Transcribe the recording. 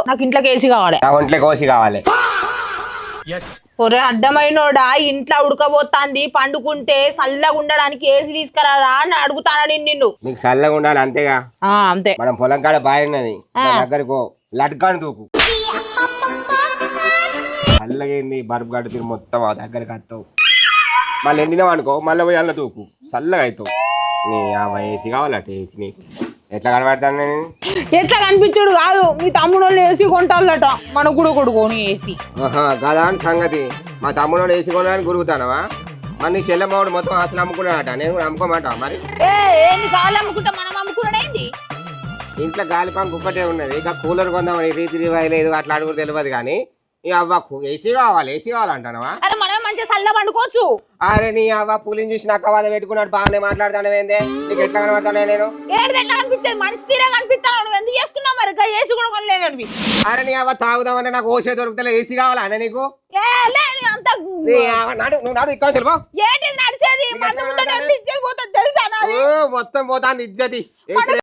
నాకు ఇంట్లోకి ఏసీ కావాలి. నా ఒంట్లోకి ఓసి కావాలి. ఒరే అడ్డమైనోడా, ఇంట్లో ఉడకబోతాంది, పండుకుంటే చల్లగా ఉండడానికి ఏసీ తీసుకురారా అని అడుగుతానా నిన్ను. నీకు చల్లగా ఉండాలి అంతేగా. అంతే. మనం పొలం కాడ బావి ఉన్నది, దగ్గరకు లట్కాను దూకు. చల్లగైంది బరుపు గడుతుంది మొత్తం ఆ దగ్గరికి వస్తావు. మళ్ళీ ఎండినావు అనుకో, మళ్ళీ పోయి అల్ల దూకు, చల్లగా అవుతావు. నీ ఏసీ కావాలట. ఏసీ నీకు ఎట్లా కనబడతాను నేను? ఎట్లా కనిపించుడు కాదు, మీ తమ్ముడు వాళ్ళు ఏసీ కొంటాలట, మన కూడా కొడుకోని ఏసీ. కదా అని సంగతి. మా తమ్ముడు ఏసీ కొనడానికి గురుగుతానవా? మరి నీ చెల్లెమ్మడు మొత్తం అసలు అమ్ముకున్నాడట, నేను కూడా అమ్ముకోమాట. మరి గాలి అమ్ముకుంటా, మనం అమ్ముకున్నాడేంది? ఇంట్లో గాలి పంకు ఒక్కటే ఉన్నది, ఇక కూలర్ కొందామని రీతి రివాయి లేదు, అట్లా అడుగు తెలియదు. కానీ నీ అవ్వ ఏసీ కావాలి, ఏసీ కావాలంటానవా? అరే మనం మంచిగా చల్ల పండుకోవచ్చు. అరే నీ అవ్వ పులిని చూసి నాకు అవ్వ పెట్టుకున్నాడు, బాగానే మాట్లాడతానేందే? నీకు ఎట్లా కనబడతానే నేను? ఏడు ఎట్లా కనిపించేది? మనిషి తీరే కనిపిస్తాను. నువ్వు ఎందుకు చేసుకున్నావు మరి? ఏసీ కూడా కొనలేదండి. అరే నీ అవ్వ తాగుదామంటే నాకు ఓసే దొరుకుతలే, ఏసీ కావాలా అన్న నీకు? నువ్వు నాడు ఇక్కడ తెలుపో. ఏంటి నడిచేది? మొత్తం పోతాంది ఇజ్జతి.